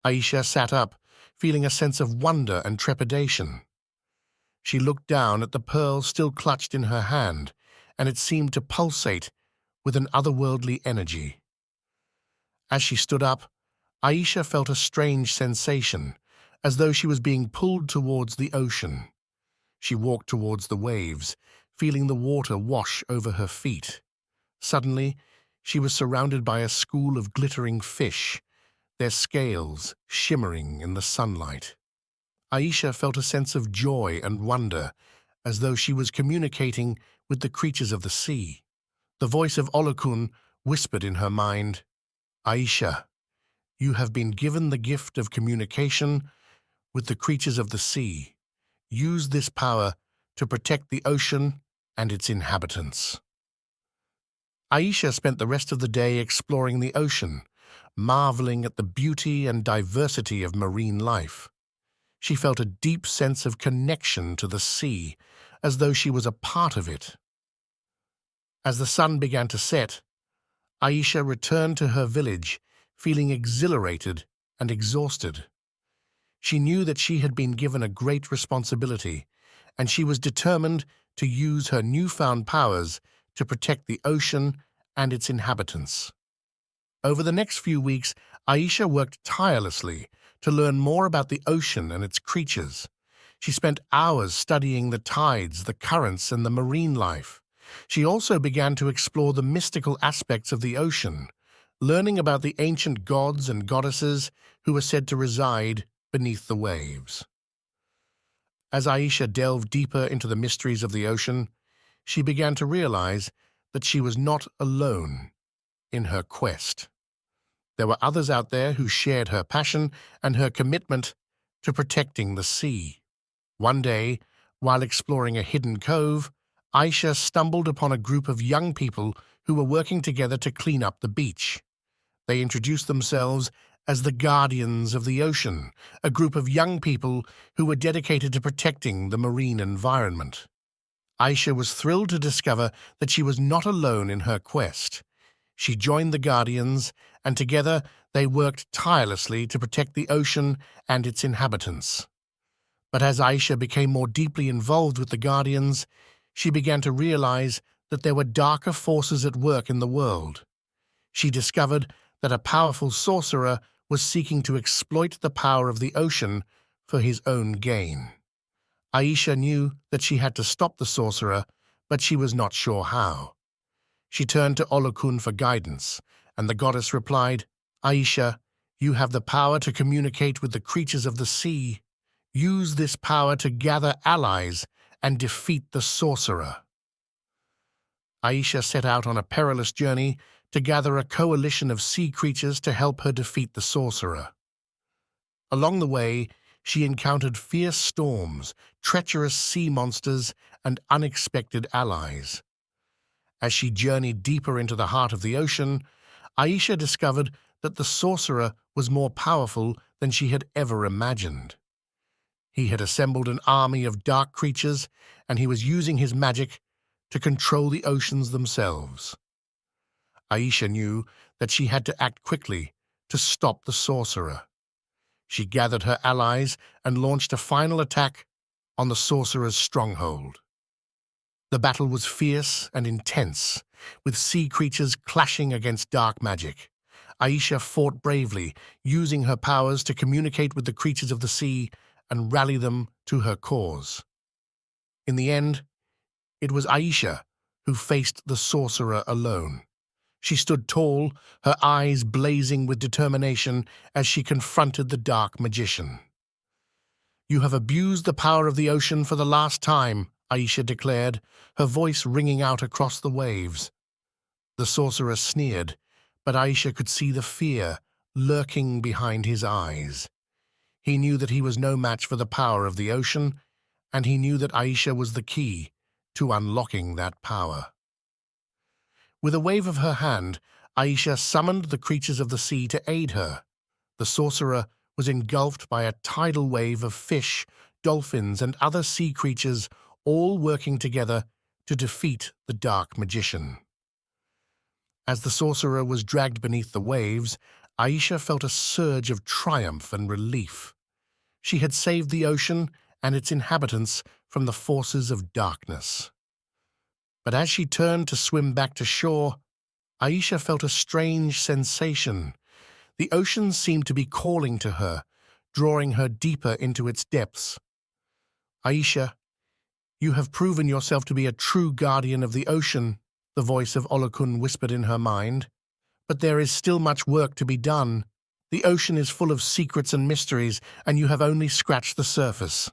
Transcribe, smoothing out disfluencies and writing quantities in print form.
Aisha sat up, feeling a sense of wonder and trepidation. She looked down at the pearl still clutched in her hand, and it seemed to pulsate with an otherworldly energy. As she stood up, Aisha felt a strange sensation, as though she was being pulled towards the ocean. She walked towards the waves, feeling the water wash over her feet. Suddenly, she was surrounded by a school of glittering fish, their scales shimmering in the sunlight. Aisha felt a sense of joy and wonder, as though she was communicating with the creatures of the sea. The voice of Olokun whispered in her mind, "Aisha, you have been given the gift of communication with the creatures of the sea. Use this power to protect the ocean and its inhabitants." Aisha spent the rest of the day exploring the ocean, marveling at the beauty and diversity of marine life. She felt a deep sense of connection to the sea, as though she was a part of it. As the sun began to set, Aisha returned to her village, feeling exhilarated and exhausted. She knew that she had been given a great responsibility, and she was determined to use her newfound powers to protect the ocean and its inhabitants. Over the next few weeks, Aisha worked tirelessly to learn more about the ocean and its creatures. She spent hours studying the tides, the currents, and the marine life. She also began to explore the mystical aspects of the ocean, learning about the ancient gods and goddesses who were said to reside beneath the waves. As Aisha delved deeper into the mysteries of the ocean, she began to realize that she was not alone in her quest. There were others out there who shared her passion and her commitment to protecting the sea. One day, while exploring a hidden cove, Aisha stumbled upon a group of young people who were working together to clean up the beach. They introduced themselves as the Guardians of the Ocean, a group of young people who were dedicated to protecting the marine environment. Aisha was thrilled to discover that she was not alone in her quest. She joined the Guardians, and together they worked tirelessly to protect the ocean and its inhabitants. But as Aisha became more deeply involved with the Guardians, she began to realize that there were darker forces at work in the world. She discovered that a powerful sorcerer was seeking to exploit the power of the ocean for his own gain. Aisha knew that she had to stop the sorcerer, but she was not sure how. She turned to Olokun for guidance, and the goddess replied, "Aisha, you have the power to communicate with the creatures of the sea. Use this power to gather allies and defeat the sorcerer." Aisha set out on a perilous journey to gather a coalition of sea creatures to help her defeat the sorcerer. Along the way, she encountered fierce storms, treacherous sea monsters, and unexpected allies. As she journeyed deeper into the heart of the ocean, Aisha discovered that the sorcerer was more powerful than she had ever imagined. He had assembled an army of dark creatures, and he was using his magic to control the oceans themselves. Aisha knew that she had to act quickly to stop the sorcerer. She gathered her allies and launched a final attack on the sorcerer's stronghold. The battle was fierce and intense, with sea creatures clashing against dark magic. Aisha fought bravely, using her powers to communicate with the creatures of the sea and rally them to her cause. In the end, it was Aisha who faced the sorcerer alone. She stood tall, her eyes blazing with determination as she confronted the dark magician. "You have abused the power of the ocean for the last time," Aisha declared, her voice ringing out across the waves. The sorcerer sneered, but Aisha could see the fear lurking behind his eyes. He knew that he was no match for the power of the ocean, and he knew that Aisha was the key to unlocking that power. With a wave of her hand, Aisha summoned the creatures of the sea to aid her. The sorcerer was engulfed by a tidal wave of fish, dolphins, and other sea creatures, all working together to defeat the dark magician. As the sorcerer was dragged beneath the waves, Aisha felt a surge of triumph and relief. She had saved the ocean and its inhabitants from the forces of darkness. But as she turned to swim back to shore, Aisha felt a strange sensation. The ocean seemed to be calling to her, drawing her deeper into its depths. "Aisha, you have proven yourself to be a true guardian of the ocean," the voice of Olokun whispered in her mind. "But there is still much work to be done. The ocean is full of secrets and mysteries, and you have only scratched the surface."